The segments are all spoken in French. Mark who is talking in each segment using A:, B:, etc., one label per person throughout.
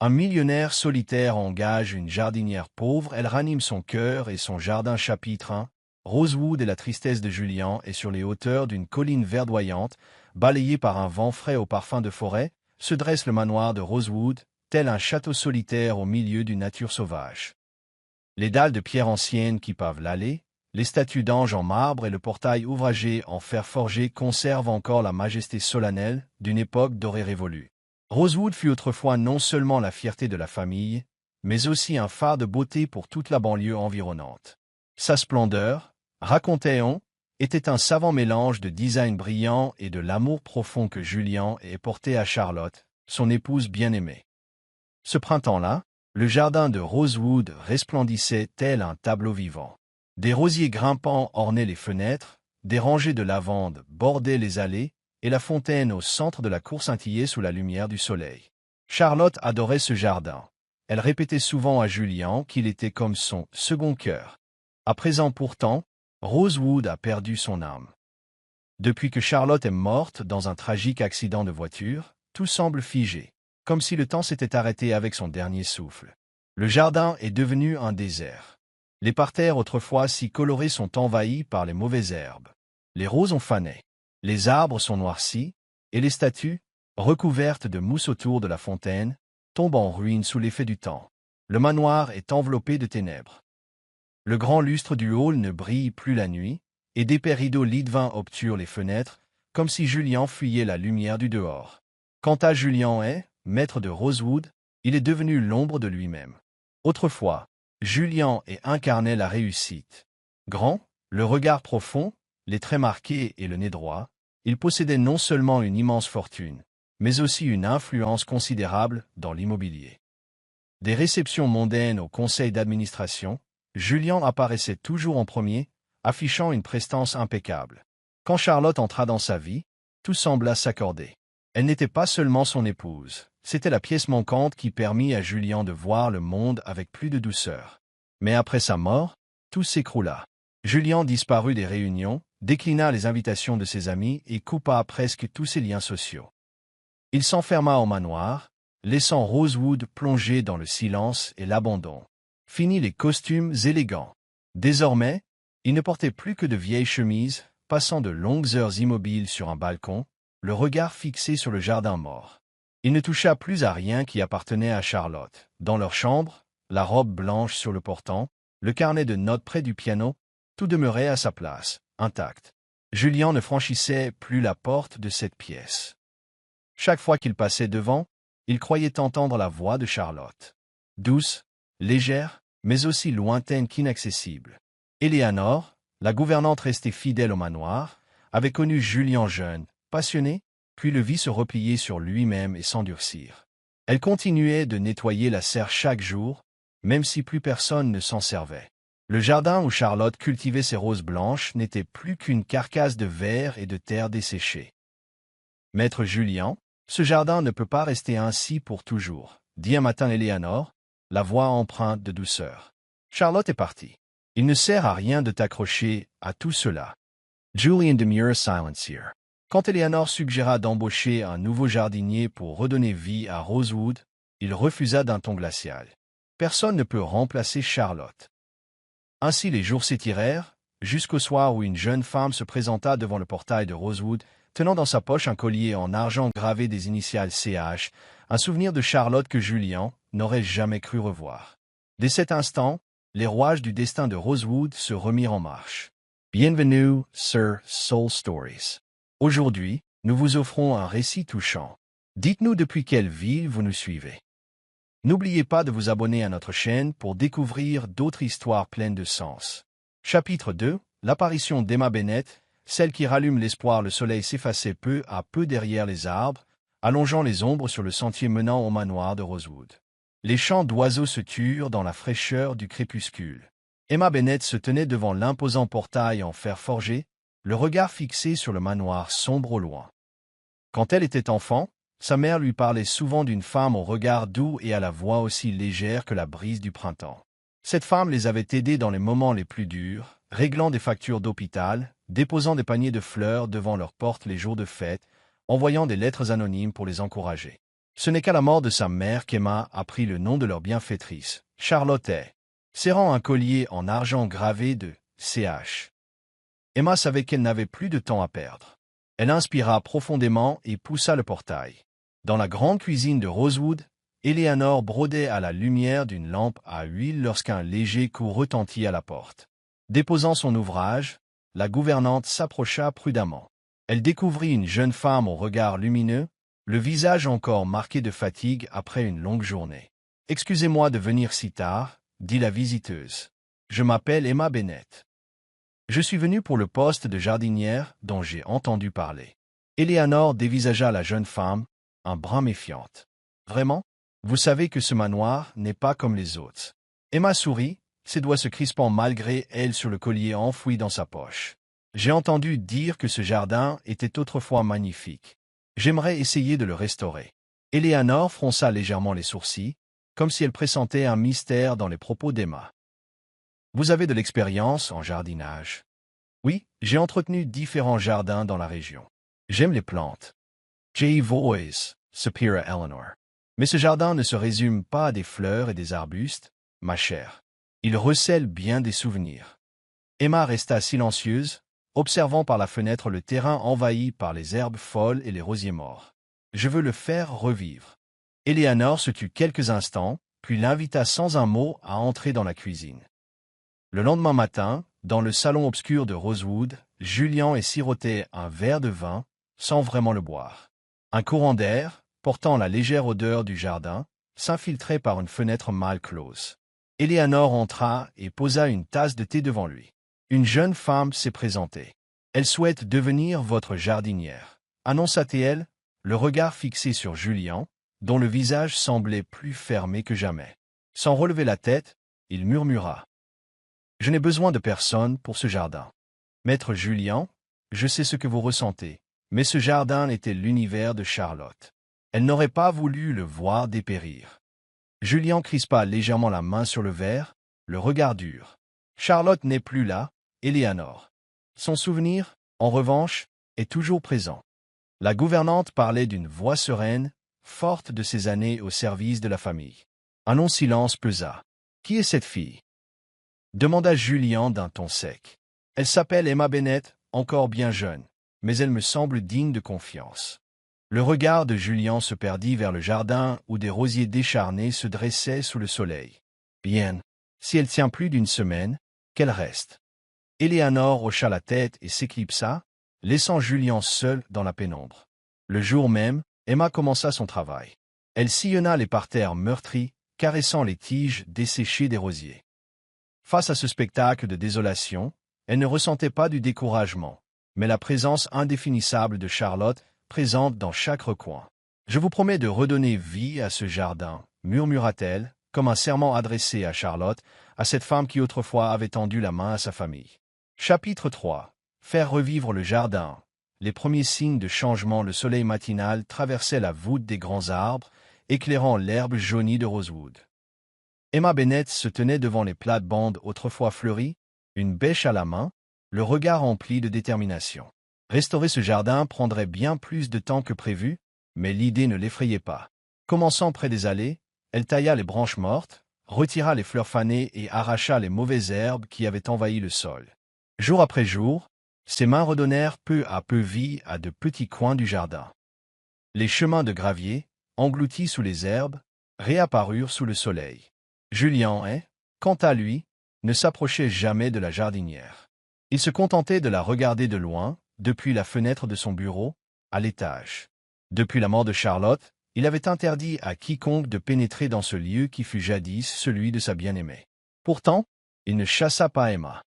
A: Un millionnaire solitaire engage une jardinière pauvre, elle ranime son cœur et son jardin. Chapitre 1. Rosewood et la tristesse de Julian est sur les hauteurs d'une colline verdoyante, balayée par un vent frais au parfum de forêt, se dresse le manoir de Rosewood, tel un château solitaire au milieu d'une nature sauvage. Les dalles de pierre ancienne qui pavent l'allée, les statues d'anges en marbre et le portail ouvragé en fer forgé conservent encore la majesté solennelle d'une époque dorée révolue. Rosewood fut autrefois non seulement la fierté de la famille, mais aussi un phare de beauté pour toute la banlieue environnante. Sa splendeur, racontait-on, était un savant mélange de design brillant et de l'amour profond que Julian ait porté à Charlotte, son épouse bien-aimée. Ce printemps-là, le jardin de Rosewood resplendissait tel un tableau vivant. Des rosiers grimpants ornaient les fenêtres, des rangées de lavandes bordaient les allées, et la fontaine au centre de la cour scintillait sous la lumière du soleil. Charlotte adorait ce jardin. Elle répétait souvent à Julian qu'il était comme son second cœur. À présent pourtant, Rosewood a perdu son âme. Depuis que Charlotte est morte dans un tragique accident de voiture, tout semble figé, comme si le temps s'était arrêté avec son dernier souffle. Le jardin est devenu un désert. Les parterres autrefois si colorés sont envahis par les mauvaises herbes. Les roses ont fané. Les arbres sont noircis, et les statues, recouvertes de mousse autour de la fontaine, tombent en ruine sous l'effet du temps. Le manoir est enveloppé de ténèbres. Le grand lustre du hall ne brille plus la nuit, et d'épais rideaux lit-de-vin obturent les fenêtres, comme si Julian fuyait la lumière du dehors. Quant à Julian maître de Rosewood, il est devenu l'ombre de lui-même. Autrefois, Julian incarnait la réussite. Grand, le regard profond, les traits marqués et le nez droit, il possédait non seulement une immense fortune, mais aussi une influence considérable dans l'immobilier. Des réceptions mondaines au conseil d'administration, Julian apparaissait toujours en premier, affichant une prestance impeccable. Quand Charlotte entra dans sa vie, tout sembla s'accorder. Elle n'était pas seulement son épouse, c'était la pièce manquante qui permit à Julian de voir le monde avec plus de douceur. Mais après sa mort, tout s'écroula. Julian disparut des réunions, déclina les invitations de ses amis et coupa presque tous ses liens sociaux. Il s'enferma au manoir, laissant Rosewood plonger dans le silence et l'abandon. Fini les costumes élégants. Désormais, il ne portait plus que de vieilles chemises, passant de longues heures immobiles sur un balcon, le regard fixé sur le jardin mort. Il ne toucha plus à rien qui appartenait à Charlotte. Dans leur chambre, la robe blanche sur le portant, le carnet de notes près du piano, tout demeurait à sa place, intact. Julian ne franchissait plus la porte de cette pièce. Chaque fois qu'il passait devant, il croyait entendre la voix de Charlotte. Douce, légère, mais aussi lointaine qu'inaccessible. Eleanor, la gouvernante restée fidèle au manoir, avait connu Julian jeune, passionné, puis le vit se replier sur lui-même et s'endurcir. Elle continuait de nettoyer la serre chaque jour, même si plus personne ne s'en servait. Le jardin où Charlotte cultivait ses roses blanches n'était plus qu'une carcasse de verre et de terre desséchée. « Maître Julian, ce jardin ne peut pas rester ainsi pour toujours, » dit un matin Eleanor, la voix empreinte de douceur. Charlotte est partie. Il ne sert à rien de t'accrocher à tout cela. Julian demure silencieux. Quand Eleanor suggéra d'embaucher un nouveau jardinier pour redonner vie à Rosewood, il refusa d'un ton glacial. Personne ne peut remplacer Charlotte. Ainsi les jours s'étirèrent, jusqu'au soir où une jeune femme se présenta devant le portail de Rosewood, tenant dans sa poche un collier en argent gravé des initiales CH, un souvenir de Charlotte que Julian n'aurait jamais cru revoir. Dès cet instant, les rouages du destin de Rosewood se remirent en marche. Bienvenue sur Soul Stories. Aujourd'hui, nous vous offrons un récit touchant. Dites-nous depuis quelle ville vous nous suivez. N'oubliez pas de vous abonner à notre chaîne pour découvrir d'autres histoires pleines de sens. Chapitre 2. L'apparition d'Emma Bennett, celle qui rallume l'espoir. Le soleil s'effaçait peu à peu derrière les arbres, allongeant les ombres sur le sentier menant au manoir de Rosewood. Les chants d'oiseaux se turent dans la fraîcheur du crépuscule. Emma Bennett se tenait devant l'imposant portail en fer forgé, le regard fixé sur le manoir sombre au loin. Quand elle était enfant, sa mère lui parlait souvent d'une femme au regard doux et à la voix aussi légère que la brise du printemps. Cette femme les avait aidés dans les moments les plus durs, réglant des factures d'hôpital, déposant des paniers de fleurs devant leur porte les jours de fête, envoyant des lettres anonymes pour les encourager. Ce n'est qu'à la mort de sa mère qu'Emma a pris le nom de leur bienfaitrice, Charlotte, serrant un collier en argent gravé de CH. Emma savait qu'elle n'avait plus de temps à perdre. Elle inspira profondément et poussa le portail. Dans la grande cuisine de Rosewood, Eleanor brodait à la lumière d'une lampe à huile lorsqu'un léger coup retentit à la porte. Déposant son ouvrage, la gouvernante s'approcha prudemment. Elle découvrit une jeune femme au regard lumineux, le visage encore marqué de fatigue après une longue journée. « Excusez-moi de venir si tard, » dit la visiteuse. « Je m'appelle Emma Bennett. Je suis venue pour le poste de jardinière dont j'ai entendu parler. » Eleanor dévisagea la jeune femme, un brin méfiante. « Vraiment? Vous savez que ce manoir n'est pas comme les autres. » Emma sourit, ses doigts se crispant malgré elle sur le collier enfoui dans sa poche. « J'ai entendu dire que ce jardin était autrefois magnifique. J'aimerais essayer de le restaurer. » Eleanor fronça légèrement les sourcils, comme si elle pressentait un mystère dans les propos d'Emma. « Vous avez de l'expérience en jardinage. »« Oui, j'ai entretenu différents jardins dans la région. J'aime les plantes. » J. Voice, soupira Eleanor. « Mais ce jardin ne se résume pas à des fleurs et des arbustes, ma chère. Il recèle bien des souvenirs. » Emma resta silencieuse, observant par la fenêtre le terrain envahi par les herbes folles et les rosiers morts. « Je veux le faire revivre. » Eleanor se tut quelques instants, puis l'invita sans un mot à entrer dans la cuisine. Le lendemain matin, dans le salon obscur de Rosewood, Julian sirotait un verre de vin, sans vraiment le boire. Un courant d'air, portant la légère odeur du jardin, s'infiltrait par une fenêtre mal close. Eleanor entra et posa une tasse de thé devant lui. Une jeune femme s'est présentée. « Elle souhaite devenir votre jardinière, » annonça-t-elle, le regard fixé sur Julian, dont le visage semblait plus fermé que jamais. Sans relever la tête, il murmura. « Je n'ai besoin de personne pour ce jardin. Maître Julian, je sais ce que vous ressentez, mais ce jardin était l'univers de Charlotte. Elle n'aurait pas voulu le voir dépérir. » Julian crispa légèrement la main sur le verre, le regard dur. « Charlotte n'est plus là, Eleanor. Son souvenir, en revanche, est toujours présent. » La gouvernante parlait d'une voix sereine, forte de ses années au service de la famille. Un long silence pesa. « Qui est cette fille ?» demanda Julian d'un ton sec. « Elle s'appelle Emma Bennett, encore bien jeune, mais elle me semble digne de confiance. » Le regard de Julian se perdit vers le jardin où des rosiers décharnés se dressaient sous le soleil. « Bien. Si elle tient plus d'une semaine, qu'elle reste. » Eleanor hocha la tête et s'éclipsa, laissant Julian seul dans la pénombre. Le jour même, Emma commença son travail. Elle sillonna les parterres meurtris, caressant les tiges desséchées des rosiers. Face à ce spectacle de désolation, elle ne ressentait pas du découragement, mais la présence indéfinissable de Charlotte, présente dans chaque recoin. « Je vous promets de redonner vie à ce jardin, » murmura-t-elle, comme un serment adressé à Charlotte, à cette femme qui autrefois avait tendu la main à sa famille. Chapitre 3. Faire revivre le jardin. Les premiers signes de changement. Le soleil matinal traversait la voûte des grands arbres, éclairant l'herbe jaunie de Rosewood. Emma Bennett se tenait devant les plates-bandes autrefois fleuries, une bêche à la main, le regard empli de détermination. Restaurer ce jardin prendrait bien plus de temps que prévu, mais l'idée ne l'effrayait pas. Commençant près des allées, elle tailla les branches mortes, retira les fleurs fanées et arracha les mauvaises herbes qui avaient envahi le sol. Jour après jour, ses mains redonnèrent peu à peu vie à de petits coins du jardin. Les chemins de gravier, engloutis sous les herbes, réapparurent sous le soleil. Julian, quant à lui, ne s'approchait jamais de la jardinière. Il se contentait de la regarder de loin, depuis la fenêtre de son bureau, à l'étage. Depuis la mort de Charlotte, il avait interdit à quiconque de pénétrer dans ce lieu qui fut jadis celui de sa bien-aimée. Pourtant, il ne chassa pas Emma.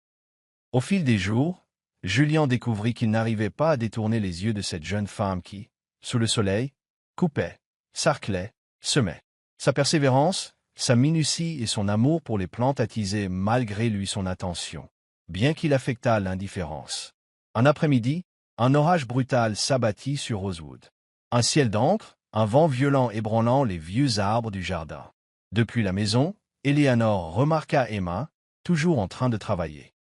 A: Au fil des jours, Julian découvrit qu'il n'arrivait pas à détourner les yeux de cette jeune femme qui, sous le soleil, coupait, sarclait, semait. Sa persévérance, sa minutie et son amour pour les plantes attisaient malgré lui son attention, bien qu'il affectât l'indifférence. Un après-midi, un orage brutal s'abattit sur Rosewood. Un ciel d'encre, un vent violent ébranlant les vieux arbres du jardin. Depuis la maison, Eleanor remarqua Emma, toujours en train de travailler.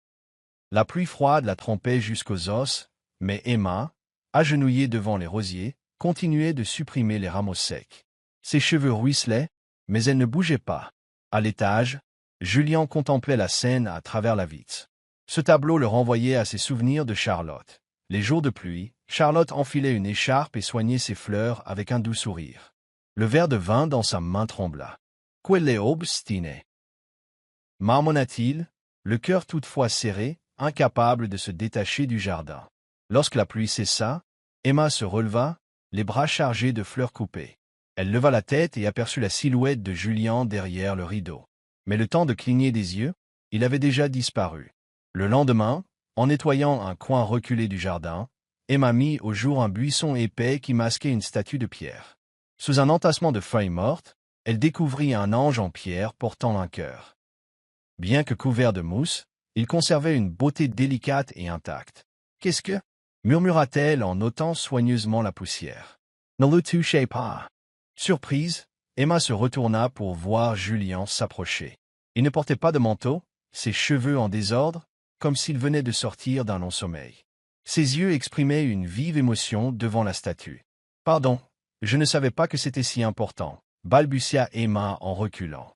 A: La pluie froide la trempait jusqu'aux os, mais Emma, agenouillée devant les rosiers, continuait de supprimer les rameaux secs. Ses cheveux ruisselaient, mais elle ne bougeait pas. À l'étage, Julien contemplait la scène à travers la vitre. Ce tableau le renvoyait à ses souvenirs de Charlotte. Les jours de pluie, Charlotte enfilait une écharpe et soignait ses fleurs avec un doux sourire. Le verre de vin dans sa main trembla. « Quelle obstinée !» marmonna-t-il, le cœur toutefois serré, incapable de se détacher du jardin. Lorsque la pluie cessa, Emma se releva, les bras chargés de fleurs coupées. Elle leva la tête et aperçut la silhouette de Julien derrière le rideau. Mais le temps de cligner des yeux, il avait déjà disparu. Le lendemain, en nettoyant un coin reculé du jardin, Emma mit au jour un buisson épais qui masquait une statue de pierre. Sous un entassement de feuilles mortes, elle découvrit un ange en pierre portant un cœur. Bien que couvert de mousse, il conservait une beauté délicate et intacte. « Qu'est-ce que » murmura-t-elle en ôtant soigneusement la poussière. « Ne le touchez pas. » Surprise, Emma se retourna pour voir Julien s'approcher. Il ne portait pas de manteau, ses cheveux en désordre, comme s'il venait de sortir d'un long sommeil. Ses yeux exprimaient une vive émotion devant la statue. « Pardon, je ne savais pas que c'était si important », balbutia Emma en reculant.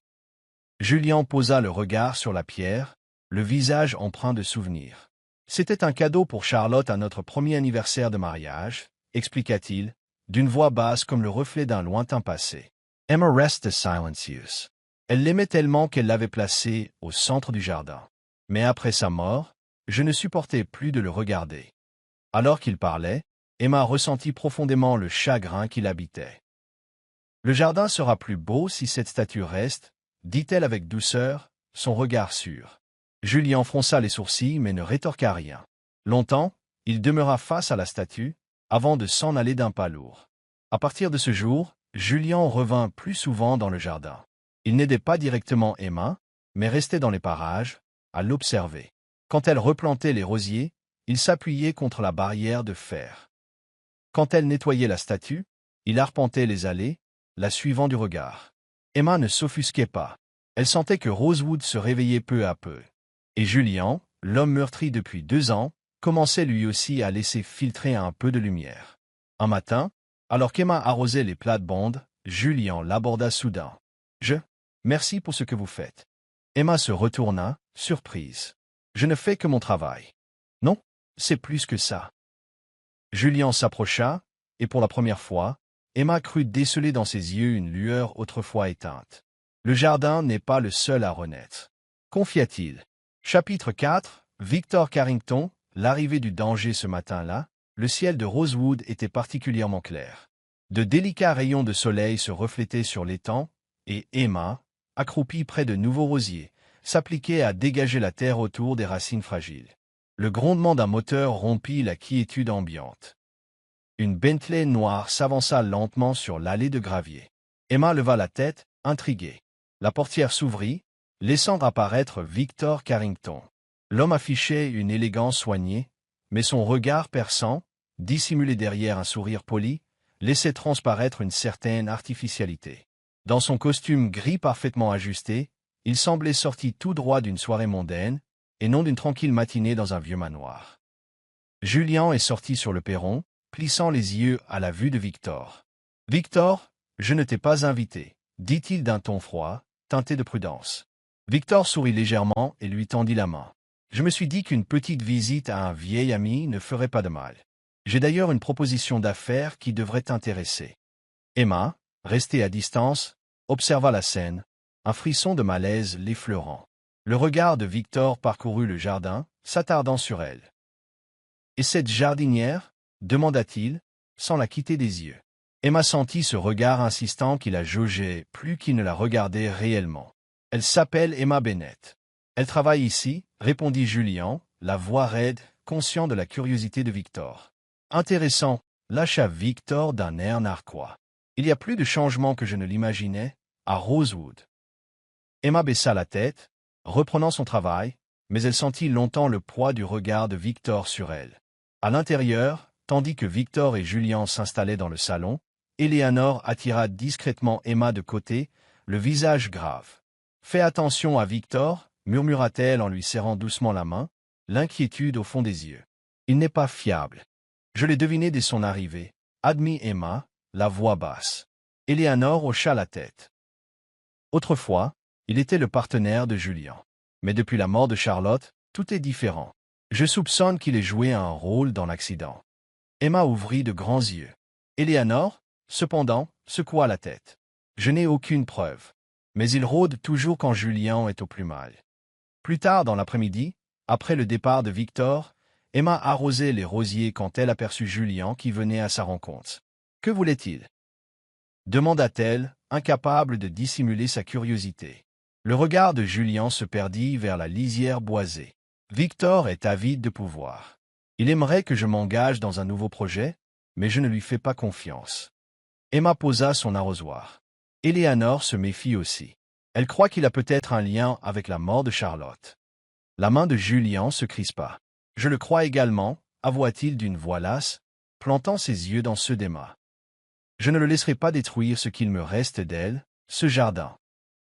A: Julien posa le regard sur la pierre, le visage empreint de souvenirs. « C'était un cadeau pour Charlotte à notre premier anniversaire de mariage », expliqua-t-il, d'une voix basse comme le reflet d'un lointain passé. Emma resta silencieuse. Elle l'aimait tellement qu'elle l'avait placé au centre du jardin. Mais après sa mort, je ne supportais plus de le regarder. Alors qu'il parlait, Emma ressentit profondément le chagrin qui l'habitait. « Le jardin sera plus beau si cette statue reste, » dit-elle avec douceur, son regard sûr. Julien fronça les sourcils mais ne rétorqua rien. Longtemps, il demeura face à la statue, avant de s'en aller d'un pas lourd. À partir de ce jour, Julien revint plus souvent dans le jardin. Il n'aidait pas directement Emma, mais restait dans les parages, à l'observer. Quand elle replantait les rosiers, il s'appuyait contre la barrière de fer. Quand elle nettoyait la statue, il arpentait les allées, la suivant du regard. Emma ne s'offusquait pas. Elle sentait que Rosewood se réveillait peu à peu. Et Julien, l'homme meurtri depuis 2 ans, commençait lui aussi à laisser filtrer un peu de lumière. Un matin, alors qu'Emma arrosait les plates-bandes, Julien l'aborda soudain. « Merci pour ce que vous faites. » Emma se retourna, surprise. « Je ne fais que mon travail. »« Non, c'est plus que ça. » Julien s'approcha, et pour la première fois, Emma crut déceler dans ses yeux une lueur autrefois éteinte. « Le jardin n'est pas le seul à renaître. » confia-t-il. Chapitre 4 Victor Carrington, l'arrivée du danger ce matin-là, le ciel de Rosewood était particulièrement clair. De délicats rayons de soleil se reflétaient sur l'étang, et Emma, accroupie près de nouveaux rosiers, s'appliquait à dégager la terre autour des racines fragiles. Le grondement d'un moteur rompit la quiétude ambiante. Une Bentley noire s'avança lentement sur l'allée de gravier. Emma leva la tête, intriguée. La portière s'ouvrit, laissant apparaître Victor Carrington. L'homme affichait une élégance soignée, mais son regard perçant, dissimulé derrière un sourire poli, laissait transparaître une certaine artificialité. Dans son costume gris parfaitement ajusté, il semblait sorti tout droit d'une soirée mondaine, et non d'une tranquille matinée dans un vieux manoir. Julien est sorti sur le perron, plissant les yeux à la vue de Victor. « Victor, je ne t'ai pas invité, » dit-il d'un ton froid, teinté de prudence. Victor sourit légèrement et lui tendit la main. « Je me suis dit qu'une petite visite à un vieil ami ne ferait pas de mal. J'ai d'ailleurs une proposition d'affaires qui devrait t'intéresser. » Emma, restée à distance, observa la scène, un frisson de malaise l'effleurant. Le regard de Victor parcourut le jardin, s'attardant sur elle. « Et cette jardinière ?» demanda-t-il, sans la quitter des yeux. Emma sentit ce regard insistant qui la jaugeait plus qu'il ne la regardait réellement. « Elle s'appelle Emma Bennett. Elle travaille ici, » répondit Julien, la voix raide, conscient de la curiosité de Victor. « Intéressant, » lâcha Victor d'un air narquois. « Il y a plus de changement que je ne l'imaginais, à Rosewood. » Emma baissa la tête, reprenant son travail, mais elle sentit longtemps le poids du regard de Victor sur elle. À l'intérieur, tandis que Victor et Julien s'installaient dans le salon, Éléanore attira discrètement Emma de côté, le visage grave. « Fais attention à Victor, » murmura-t-elle en lui serrant doucement la main, l'inquiétude au fond des yeux. « Il n'est pas fiable. » « Je l'ai deviné dès son arrivée, » admit Emma, la voix basse. Éléanore hocha la tête. Autrefois, il était le partenaire de Julien. Mais depuis la mort de Charlotte, tout est différent. Je soupçonne qu'il ait joué un rôle dans l'accident. Emma ouvrit de grands yeux. Éléanore, cependant, secoua la tête. Je n'ai aucune preuve. Mais il rôde toujours quand Julien est au plus mal. Plus tard dans l'après-midi, après le départ de Victor, Emma arrosait les rosiers quand elle aperçut Julien qui venait à sa rencontre. Que voulait-il? Demanda-t-elle, incapable de dissimuler sa curiosité. Le regard de Julien se perdit vers la lisière boisée. Victor est avide de pouvoir. Il aimerait que je m'engage dans un nouveau projet, mais je ne lui fais pas confiance. Emma posa son arrosoir. Éléanore se méfie aussi. Elle croit qu'il a peut-être un lien avec la mort de Charlotte. La main de Julien se crispa. Je le crois également, avoua-t-il d'une voix lasse, plantant ses yeux dans ceux d'Emma. Je ne le laisserai pas détruire ce qu'il me reste d'elle, ce jardin.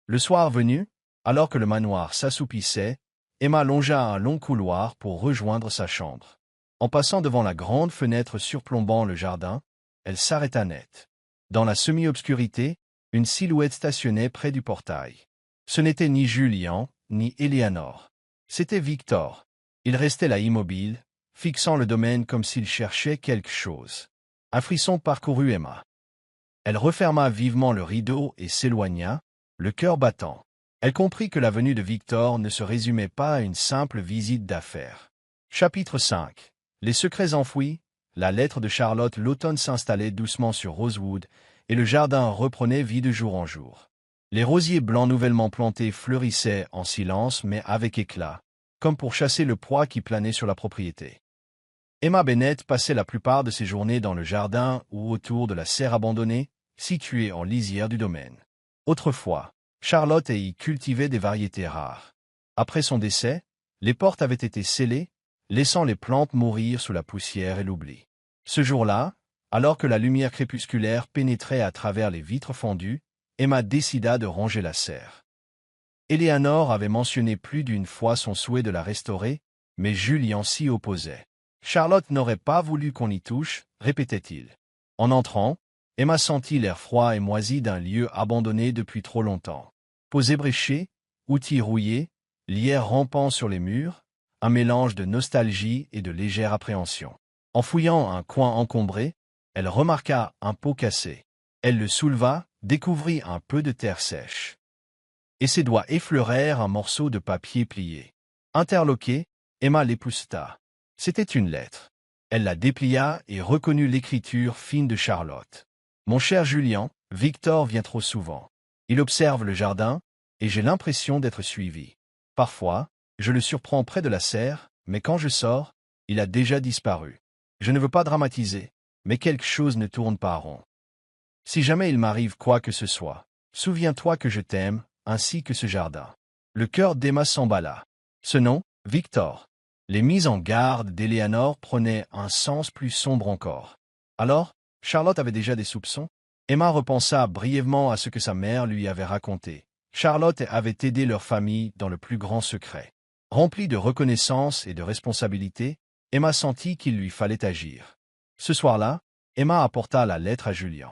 A: Le soir venu, alors que le manoir s'assoupissait, Emma longea un long couloir pour rejoindre sa chambre. En passant devant la grande fenêtre surplombant le jardin, elle s'arrêta net. Dans la semi-obscurité, une silhouette stationnait près du portail. Ce n'était ni Julien, ni Éléanore. C'était Victor. Il restait là immobile, fixant le domaine comme s'il cherchait quelque chose. Un frisson parcourut Emma. Elle referma vivement le rideau et s'éloigna, le cœur battant. Elle comprit que la venue de Victor ne se résumait pas à une simple visite d'affaires. Chapitre 5. Les secrets enfouis. La lettre de Charlotte. L'automne s'installait doucement sur Rosewood, et le jardin reprenait vie de jour en jour. Les rosiers blancs nouvellement plantés fleurissaient en silence mais avec éclat, comme pour chasser le poids qui planait sur la propriété. Emma Bennet passait la plupart de ses journées dans le jardin ou autour de la serre abandonnée, située en lisière du domaine. Autrefois, Charlotte y cultivait des variétés rares. Après son décès, les portes avaient été scellées, laissant les plantes mourir sous la poussière et l'oubli. Ce jour-là, alors que la lumière crépusculaire pénétrait à travers les vitres fondues, Emma décida de ranger la serre. Éléanore avait mentionné plus d'une fois son souhait de la restaurer, mais Julien s'y opposait. Charlotte n'aurait pas voulu qu'on y touche, répétait-il. En entrant, Emma sentit l'air froid et moisi d'un lieu abandonné depuis trop longtemps. Peaux ébréchées, outils rouillés, lierre rampant sur les murs, un mélange de nostalgie et de légère appréhension. En fouillant un coin encombré, elle remarqua un pot cassé. Elle le souleva, découvrit un peu de terre sèche. Et ses doigts effleurèrent un morceau de papier plié. Interloquée, Emma l'épousseta. C'était une lettre. Elle la déplia et reconnut l'écriture fine de Charlotte. Mon cher Julien, Victor vient trop souvent. Il observe le jardin, et j'ai l'impression d'être suivi. Parfois, je le surprends près de la serre, mais quand je sors, il a déjà disparu. Je ne veux pas dramatiser, mais quelque chose ne tourne pas rond. Si jamais il m'arrive quoi que ce soit, souviens-toi que je t'aime, ainsi que ce jardin. Le cœur d'Emma s'emballa. Ce nom, Victor. Les mises en garde d'Éléanore prenaient un sens plus sombre encore. Alors, Charlotte avait déjà des soupçons. Emma repensa brièvement à ce que sa mère lui avait raconté. Charlotte avait aidé leur famille dans le plus grand secret. Remplie de reconnaissance et de responsabilité, Emma sentit qu'il lui fallait agir. Ce soir-là, Emma apporta la lettre à Julien.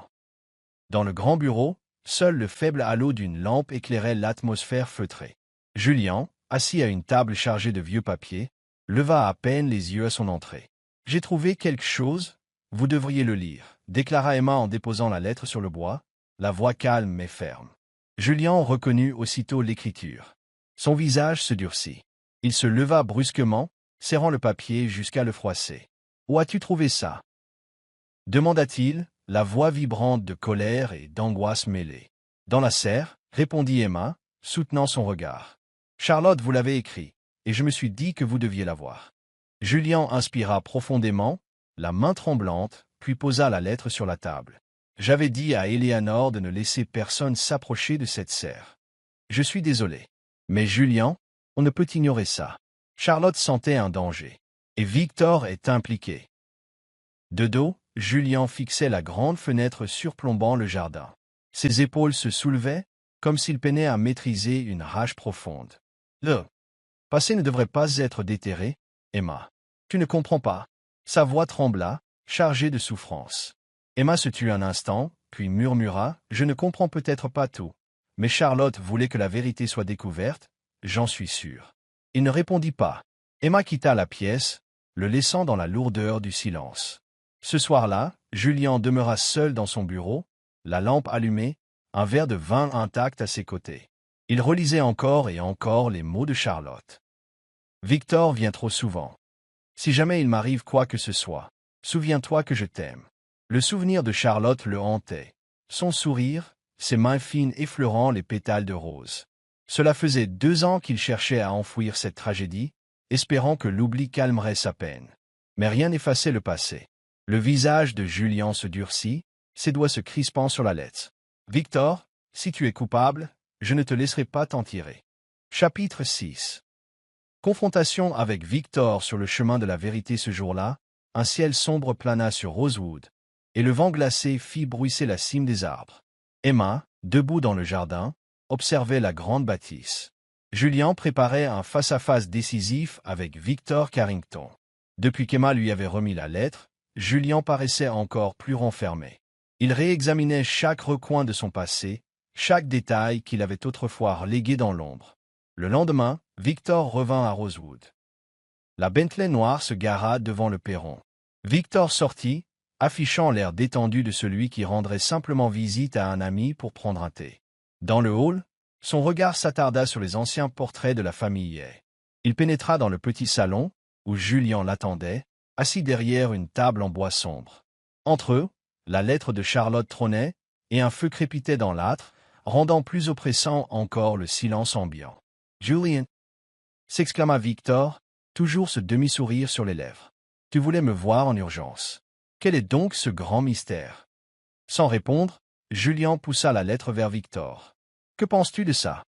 A: Dans le grand bureau, seul le faible halo d'une lampe éclairait l'atmosphère feutrée. Julien, assis à une table chargée de vieux papiers, leva à peine les yeux à son entrée. « J'ai trouvé quelque chose, vous devriez le lire », déclara Emma en déposant la lettre sur le bois, la voix calme mais ferme. Julien reconnut aussitôt l'écriture. Son visage se durcit. Il se leva brusquement, serrant le papier jusqu'à le froisser. « Où as-tu trouvé ça ?» demanda-t-il, la voix vibrante de colère et d'angoisse mêlée. « Dans la serre, » répondit Emma, soutenant son regard. « Charlotte vous l'avait écrit, et je me suis dit que vous deviez l'avoir. » Julien inspira profondément, la main tremblante, puis posa la lettre sur la table. « J'avais dit à Éléanore de ne laisser personne s'approcher de cette serre. Je suis désolé. Mais Julien, on ne peut ignorer ça. Charlotte sentait un danger. Et Victor est impliqué. » De dos, Julien fixait la grande fenêtre surplombant le jardin. Ses épaules se soulevaient, comme s'il peinait à maîtriser une rage profonde. Le passé ne devrait pas être déterré, Emma. Tu ne comprends pas. Sa voix trembla, chargée de souffrance. Emma se tut un instant, puis murmura « Je ne comprends peut-être pas tout. Mais Charlotte voulait que la vérité soit découverte, j'en suis sûr. » Il ne répondit pas. Emma quitta la pièce, le laissant dans la lourdeur du silence. Ce soir-là, Julian demeura seul dans son bureau, la lampe allumée, un verre de vin intact à ses côtés. Il relisait encore et encore les mots de Charlotte. « Victor vient trop souvent. Si jamais il m'arrive quoi que ce soit, souviens-toi que je t'aime. » Le souvenir de Charlotte le hantait. Son sourire, ses mains fines effleurant les pétales de rose. Cela faisait 2 ans qu'il cherchait à enfouir cette tragédie, espérant que l'oubli calmerait sa peine. Mais rien n'effaçait le passé. Le visage de Julian se durcit, ses doigts se crispant sur la lettre. « Victor, si tu es coupable, je ne te laisserai pas t'en tirer. » Chapitre 6. Confrontation avec Victor sur le chemin de la vérité ce jour-là, un ciel sombre plana sur Rosewood, et le vent glacé fit bruisser la cime des arbres. Emma, debout dans le jardin, observait la grande bâtisse. Julian préparait un face-à-face décisif avec Victor Carrington. Depuis qu'Emma lui avait remis la lettre, Julian paraissait encore plus renfermé. Il réexaminait chaque recoin de son passé, chaque détail qu'il avait autrefois relégué dans l'ombre. Le lendemain, Victor revint à Rosewood. La Bentley noire se gara devant le perron. Victor sortit, affichant l'air détendu de celui qui rendrait simplement visite à un ami pour prendre un thé. Dans le hall, son regard s'attarda sur les anciens portraits de la famille Hay. Il pénétra dans le petit salon, où Julian l'attendait, assis derrière une table en bois sombre. Entre eux, la lettre de Charlotte trônait, et un feu crépitait dans l'âtre, rendant plus oppressant encore le silence ambiant. « Julian !» s'exclama Victor, toujours ce demi-sourire sur les lèvres. « Tu voulais me voir en urgence. Quel est donc ce grand mystère ?» Sans répondre, Julian poussa la lettre vers Victor. « Que penses-tu de ça ?»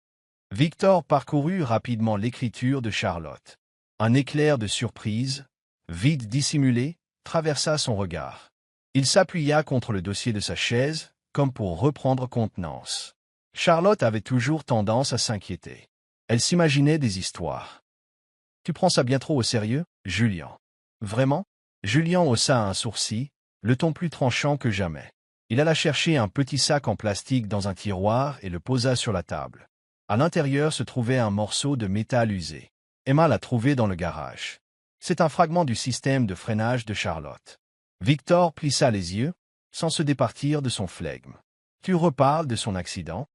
A: Victor parcourut rapidement l'écriture de Charlotte. Un éclair de surprise, vide dissimulé, traversa son regard. Il s'appuya contre le dossier de sa chaise, comme pour reprendre contenance. Charlotte avait toujours tendance à s'inquiéter. Elle s'imaginait des histoires. « Tu prends ça bien trop au sérieux, Julian. »« Vraiment ?» Julian haussa un sourcil, le ton plus tranchant que jamais. Il alla chercher un petit sac en plastique dans un tiroir et le posa sur la table. À l'intérieur se trouvait un morceau de métal usé. Emma l'a trouvé dans le garage. C'est un fragment du système de freinage de Charlotte. Victor plissa les yeux, sans se départir de son flegme. « Tu reparles de son accident ?»«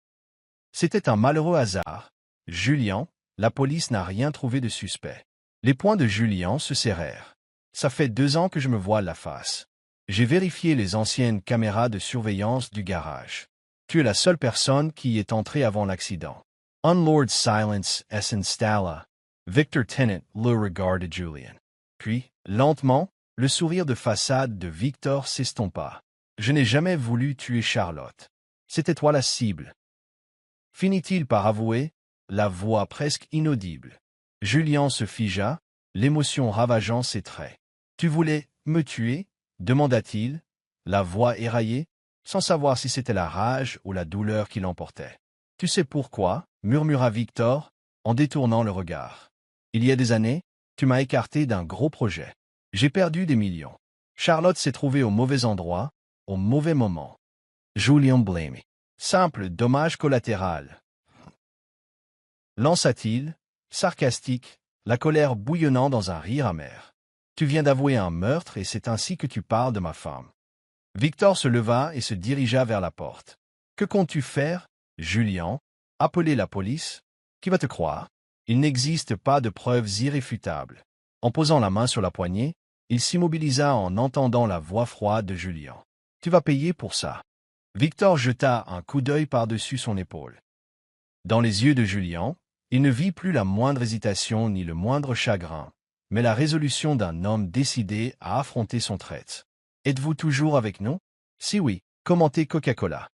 A: C'était un malheureux hasard. Julian, la police n'a rien trouvé de suspect. » Les poings de Julian se serrèrent. « Ça fait 2 ans que je me voile la face. J'ai vérifié les anciennes caméras de surveillance du garage. Tu es la seule personne qui y est entrée avant l'accident. » Un lourd silence s'installa. Victor Tennant le regardait Julian. Puis, lentement, le sourire de façade de Victor s'estompa. « Je n'ai jamais voulu tuer Charlotte. C'était toi la cible. » Finit-il par avouer, la voix presque inaudible. Julian se figea, l'émotion ravageant ses traits. « Tu voulais me tuer ?» demanda-t-il, la voix éraillée, sans savoir si c'était la rage ou la douleur qui l'emportait. « Tu sais pourquoi ?» murmura Victor, en détournant le regard. « Il y a des années, tu m'as écarté d'un gros projet. J'ai perdu des millions. Charlotte s'est trouvée au mauvais endroit, au mauvais moment. Julian Blamey. Simple dommage collatéral. » lança-t-il, sarcastique, la colère bouillonnant dans un rire amer. « Tu viens d'avouer un meurtre et c'est ainsi que tu parles de ma femme. » Victor se leva et se dirigea vers la porte. « Que comptes-tu faire, Julian? Appeler la police? Qui va te croire? Il n'existe pas de preuves irréfutables. » En posant la main sur la poignée, il s'immobilisa en entendant la voix froide de Julian. « Tu vas payer pour ça. » Victor jeta un coup d'œil par-dessus son épaule. Dans les yeux de Julian, il ne vit plus la moindre hésitation ni le moindre chagrin, mais la résolution d'un homme décidé à affronter son traître. « Êtes-vous toujours avec nous? » « Si oui, commentez Coca-Cola. »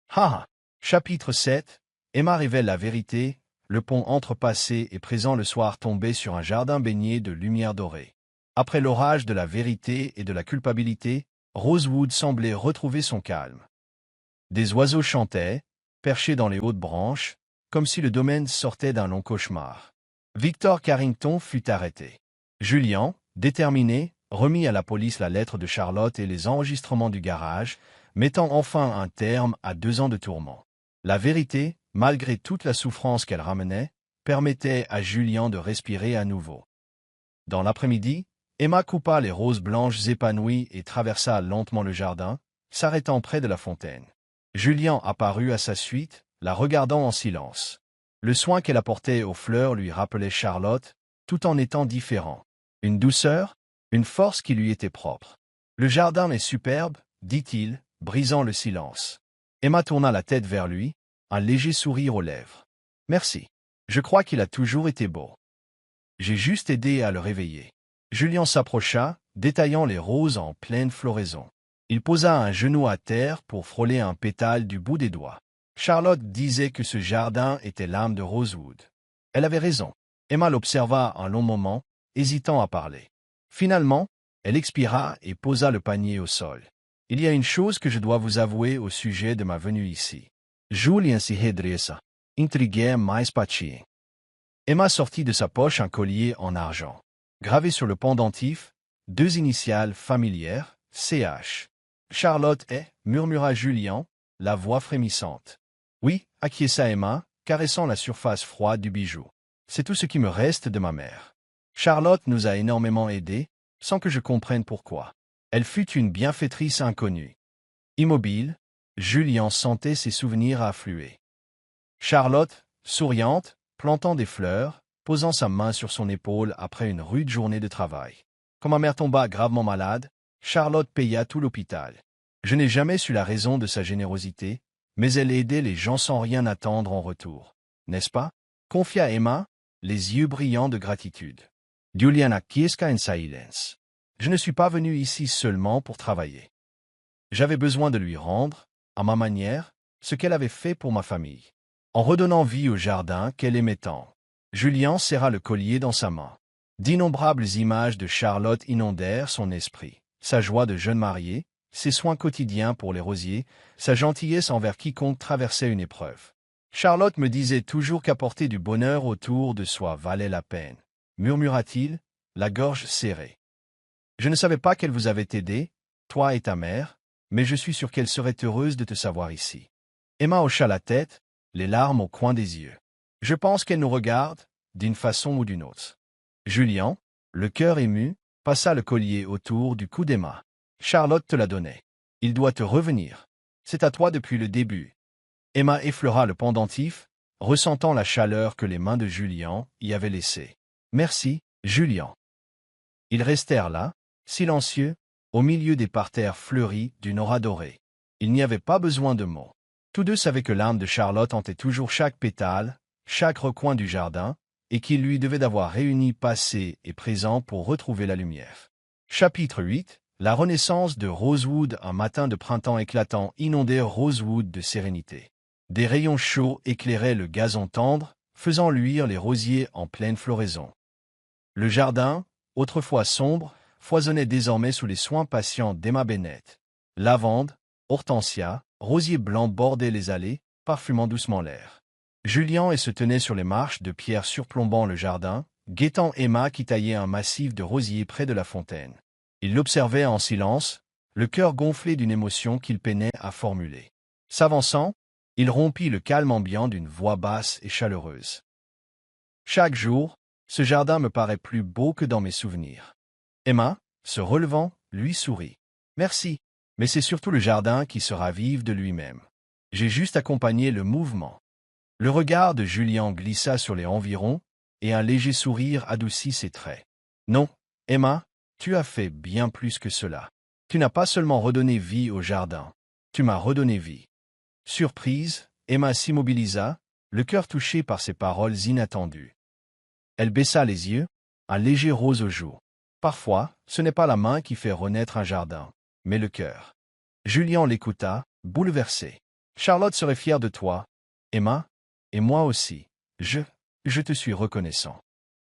A: Ha ha. Chapitre 7. Emma révèle la vérité. Le pont entrepassé et présent le soir tombait sur un jardin baigné de lumière dorée. Après l'orage de la vérité et de la culpabilité, Rosewood semblait retrouver son calme. Des oiseaux chantaient, perchés dans les hautes branches, comme si le domaine sortait d'un long cauchemar. Victor Carrington fut arrêté. Julian, déterminé, remit à la police la lettre de Charlotte et les enregistrements du garage, mettant enfin un terme à 2 ans de tourments. La vérité, malgré toute la souffrance qu'elle ramenait, permettait à Julien de respirer à nouveau. Dans l'après-midi, Emma coupa les roses blanches épanouies et traversa lentement le jardin, s'arrêtant près de la fontaine. Julien apparut à sa suite, la regardant en silence. Le soin qu'elle apportait aux fleurs lui rappelait Charlotte, tout en étant différent. Une douceur, une force qui lui était propre. « Le jardin est superbe, dit-il, brisant le silence. Emma tourna la tête vers lui, un léger sourire aux lèvres. « Merci. Je crois qu'il a toujours été beau. J'ai juste aidé à le réveiller. » Julien s'approcha, détaillant les roses en pleine floraison. Il posa un genou à terre pour frôler un pétale du bout des doigts. Charlotte disait que ce jardin était l'âme de Rosewood. Elle avait raison. Emma l'observa un long moment, hésitant à parler. Finalement, elle expira et posa le panier au sol. « Il y a une chose que je dois vous avouer au sujet de ma venue ici. » Julien s'y redressa, intrigué mais patient. Emma sortit de sa poche un collier en argent. Gravé sur le pendentif, 2 initiales familières, CH. « Charlotte est, murmura Julien, la voix frémissante. « Oui, acquiesça Emma, caressant la surface froide du bijou. C'est tout ce qui me reste de ma mère. Charlotte nous a énormément aidés, sans que je comprenne pourquoi. Elle fut une bienfaitrice inconnue. » Immobile, Julien sentait ses souvenirs affluer. Charlotte, souriante, plantant des fleurs, posant sa main sur son épaule après une rude journée de travail. Quand ma mère tomba gravement malade, Charlotte paya tout l'hôpital. Je n'ai jamais su la raison de sa générosité, mais elle aidait les gens sans rien attendre en retour. N'est-ce pas? Confia Emma, les yeux brillants de gratitude. Julian acquiesça en silence. Je ne suis pas venu ici seulement pour travailler. J'avais besoin de lui rendre, à ma manière, ce qu'elle avait fait pour ma famille. En redonnant vie au jardin qu'elle aimait tant. Julien serra le collier dans sa main. D'innombrables images de Charlotte inondèrent son esprit. Sa joie de jeune mariée, ses soins quotidiens pour les rosiers, sa gentillesse envers quiconque traversait une épreuve. Charlotte me disait toujours qu'apporter du bonheur autour de soi valait la peine, murmura-t-il, la gorge serrée. Je ne savais pas qu'elle vous avait aidé, toi et ta mère, mais je suis sûr qu'elle serait heureuse de te savoir ici. Emma hocha la tête, les larmes au coin des yeux. Je pense qu'elle nous regarde, d'une façon ou d'une autre. Julien, le cœur ému, passa le collier autour du cou d'Emma. Charlotte te l'a donné. Il doit te revenir. C'est à toi depuis le début. Emma effleura le pendentif, ressentant la chaleur que les mains de Julien y avaient laissée. Merci, Julien. Ils restèrent là, silencieux, au milieu des parterres fleuris d'une aura dorée. Il n'y avait pas besoin de mots. Tous deux savaient que l'âme de Charlotte hantait toujours chaque pétale, chaque recoin du jardin, et qu'il lui devait d'avoir réuni passé et présent pour retrouver la lumière. Chapitre 8. La renaissance de Rosewood. Un matin de printemps éclatant inondait Rosewood de sérénité. Des rayons chauds éclairaient le gazon tendre, faisant luire les rosiers en pleine floraison. Le jardin, autrefois sombre, foisonnait désormais sous les soins patients d'Emma Bennett. Lavande, hortensia, rosiers blancs bordaient les allées, parfumant doucement l'air. Julien se tenait sur les marches de pierre surplombant le jardin, guettant Emma qui taillait un massif de rosiers près de la fontaine. Il l'observait en silence, le cœur gonflé d'une émotion qu'il peinait à formuler. S'avançant, il rompit le calme ambiant d'une voix basse et chaleureuse. Chaque jour, ce jardin me paraît plus beau que dans mes souvenirs. Emma, se relevant, lui sourit. Merci, mais c'est surtout le jardin qui se ravive de lui-même. J'ai juste accompagné le mouvement. Le regard de Julien glissa sur les environs, et un léger sourire adoucit ses traits. Non, Emma, tu as fait bien plus que cela. Tu n'as pas seulement redonné vie au jardin, tu m'as redonné vie. Surprise, Emma s'immobilisa, le cœur touché par ces paroles inattendues. Elle baissa les yeux, un léger rose aux joues. Parfois, ce n'est pas la main qui fait renaître un jardin, mais le cœur. Julien l'écouta, bouleversé. Charlotte serait fière de toi, Emma, et moi aussi. Je te suis reconnaissant.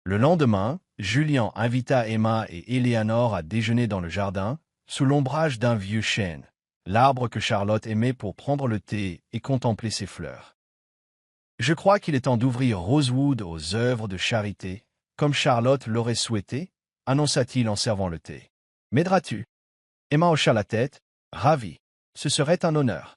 A: Le lendemain, Julien invita Emma et Éléanore à déjeuner dans le jardin, sous l'ombrage d'un vieux chêne, l'arbre que Charlotte aimait pour prendre le thé et contempler ses fleurs. Je crois qu'il est temps d'ouvrir Rosewood aux œuvres de charité, comme Charlotte l'aurait souhaité, annonça-t-il en servant le thé. M'aideras-tu? Emma hocha la tête, ravie. Ce serait un honneur.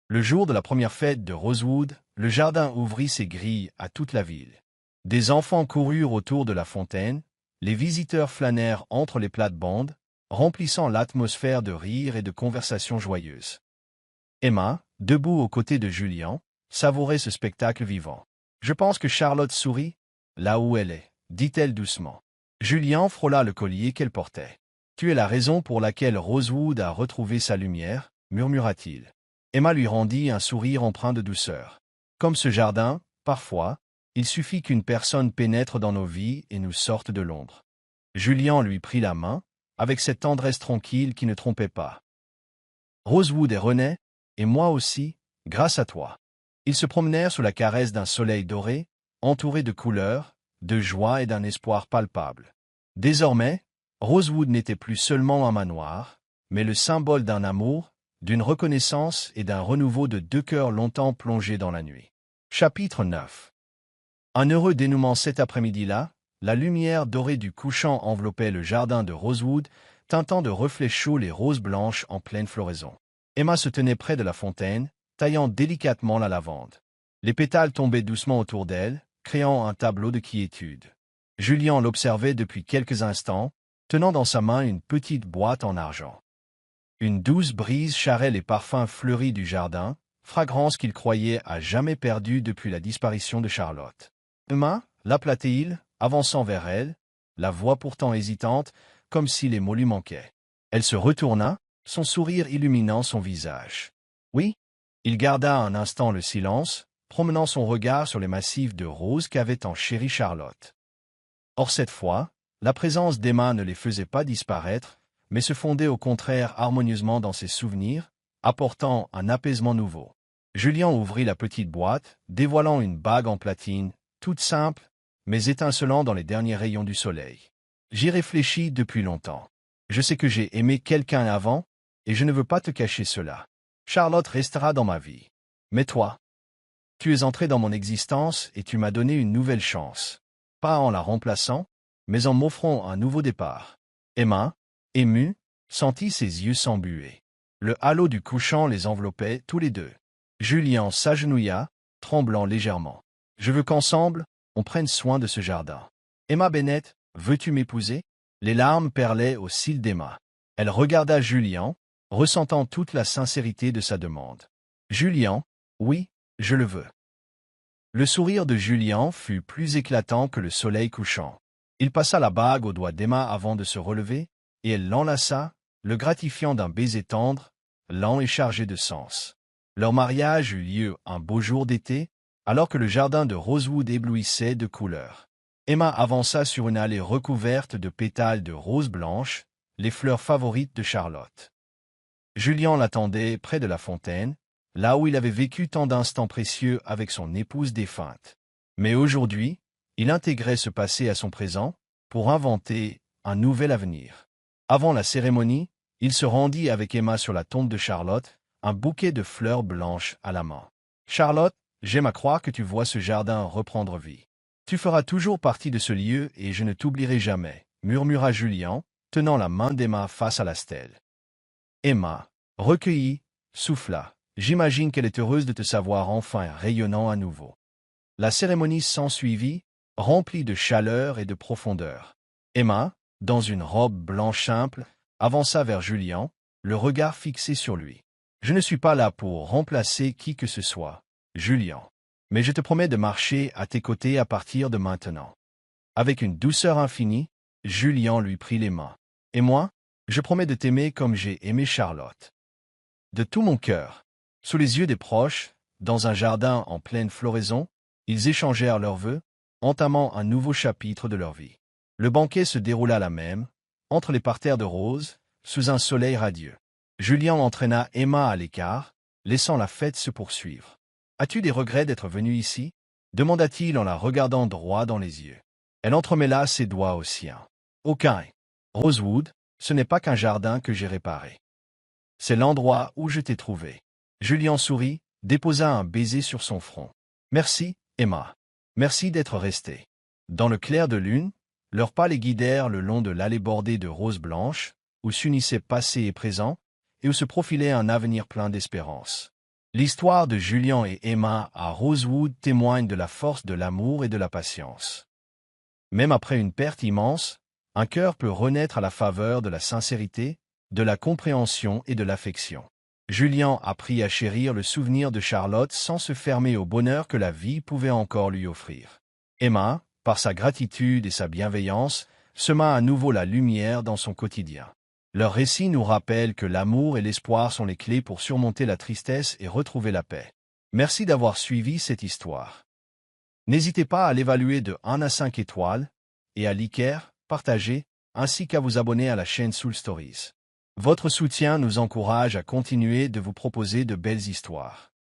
A: Le jour de la première fête de Rosewood, le jardin ouvrit ses grilles à toute la ville. Des enfants coururent autour de la fontaine, les visiteurs flânèrent entre les plates-bandes, remplissant l'atmosphère de rires et de conversations joyeuses. Emma, debout aux côtés de Julian, savourait ce spectacle vivant. « Je pense que Charlotte sourit, là où elle est, » dit-elle doucement. Julian frôla le collier qu'elle portait. « Tu es la raison pour laquelle Rosewood a retrouvé sa lumière, » murmura-t-il. Emma lui rendit un sourire empreint de douceur. Comme ce jardin, parfois, il suffit qu'une personne pénètre dans nos vies et nous sorte de l'ombre. Julian lui prit la main, avec cette tendresse tranquille qui ne trompait pas. Rosewood est renaît, et moi aussi, grâce à toi. Ils se promenèrent sous la caresse d'un soleil doré, entouré de couleurs, de joie et d'un espoir palpable. Désormais, Rosewood n'était plus seulement un manoir, mais le symbole d'un amour, d'une reconnaissance et d'un renouveau de deux cœurs longtemps plongés dans la nuit. Chapitre 9. Un heureux dénouement cet après-midi-là, la lumière dorée du couchant enveloppait le jardin de Rosewood, teintant de reflets chauds les roses blanches en pleine floraison. Emma se tenait près de la fontaine, taillant délicatement la lavande. Les pétales tombaient doucement autour d'elle, créant un tableau de quiétude. Julian l'observait depuis quelques instants, tenant dans sa main une petite boîte en argent. Une douce brise charrait les parfums fleuris du jardin, fragrance qu'il croyait à jamais perdue depuis la disparition de Charlotte. « Emma » l'appela-t-il, avançant vers elle, la voix pourtant hésitante, comme si les mots lui manquaient. Elle se retourna, son sourire illuminant son visage. « Oui ?» Il garda un instant le silence, promenant son regard sur les massifs de roses qu'avait en chéri Charlotte. Or cette fois, la présence d'Emma ne les faisait pas disparaître, mais se fondait au contraire harmonieusement dans ses souvenirs, apportant un apaisement nouveau. Julian ouvrit la petite boîte, dévoilant une bague en platine, toute simple, mais étincelant dans les derniers rayons du soleil. J'y réfléchis depuis longtemps. Je sais que j'ai aimé quelqu'un avant, et je ne veux pas te cacher cela. Charlotte restera dans ma vie. Mais toi, tu es entré dans mon existence et tu m'as donné une nouvelle chance. Pas en la remplaçant, mais en m'offrant un nouveau départ. Emma, émue, sentit ses yeux s'embuer. Le halo du couchant les enveloppait tous les deux. Julian s'agenouilla, tremblant légèrement. « Je veux qu'ensemble, on prenne soin de ce jardin. Emma Bennett, veux-tu m'épouser ?» Les larmes perlaient aux cils d'Emma. Elle regarda Julian, ressentant toute la sincérité de sa demande. Julian, oui, je le veux. Le sourire de Julian fut plus éclatant que le soleil couchant. Il passa la bague au doigt d'Emma avant de se relever, et elle l'enlaça, le gratifiant d'un baiser tendre, lent et chargé de sens. Leur mariage eut lieu un beau jour d'été, alors que le jardin de Rosewood éblouissait de couleurs. Emma avança sur une allée recouverte de pétales de roses blanches, les fleurs favorites de Charlotte. Julian l'attendait près de la fontaine, là où il avait vécu tant d'instants précieux avec son épouse défunte. Mais aujourd'hui, il intégrait ce passé à son présent pour inventer un nouvel avenir. Avant la cérémonie, il se rendit avec Emma sur la tombe de Charlotte, un bouquet de fleurs blanches à la main. « Charlotte, j'aime à croire que tu vois ce jardin reprendre vie. Tu feras toujours partie de ce lieu et je ne t'oublierai jamais, » murmura Julian, tenant la main d'Emma face à la stèle. Emma, recueillie, souffla. « J'imagine qu'elle est heureuse de te savoir enfin rayonnant à nouveau. » La cérémonie s'ensuivit, remplie de chaleur et de profondeur. Emma, dans une robe blanche simple, avança vers Julian, le regard fixé sur lui. « Je ne suis pas là pour remplacer qui que ce soit, Julian. Mais je te promets de marcher à tes côtés à partir de maintenant. » Avec une douceur infinie, Julian lui prit les mains. « Et moi, je promets de t'aimer comme j'ai aimé Charlotte. De tout mon cœur. » Sous les yeux des proches, dans un jardin en pleine floraison, ils échangèrent leurs vœux, entamant un nouveau chapitre de leur vie. Le banquet se déroula là même, entre les parterres de roses, sous un soleil radieux. Julian entraîna Emma à l'écart, laissant la fête se poursuivre. « As-tu des regrets d'être venu ici ?» demanda-t-il en la regardant droit dans les yeux. Elle entremêla ses doigts aux siens. « Aucun. Rosewood, ce n'est pas qu'un jardin que j'ai réparé. C'est l'endroit où je t'ai trouvé. » Julian sourit, déposa un baiser sur son front. « Merci, Emma. Merci d'être restée. » Dans le clair de lune, leurs pas les guidèrent le long de l'allée bordée de roses blanches, où s'unissaient passé et présent, et où se profilait un avenir plein d'espérance. L'histoire de Julian et Emma à Rosewood témoigne de la force de l'amour et de la patience. Même après une perte immense, un cœur peut renaître à la faveur de la sincérité, de la compréhension et de l'affection. Julian a appris à chérir le souvenir de Charlotte sans se fermer au bonheur que la vie pouvait encore lui offrir. Emma, par sa gratitude et sa bienveillance, sema à nouveau la lumière dans son quotidien. Leur récit nous rappelle que l'amour et l'espoir sont les clés pour surmonter la tristesse et retrouver la paix. Merci d'avoir suivi cette histoire. N'hésitez pas à l'évaluer de 1 à 5 étoiles et à liker, partager, ainsi qu'à vous abonner à la chaîne Soul Stories. Votre soutien nous encourage à continuer de vous proposer de belles histoires.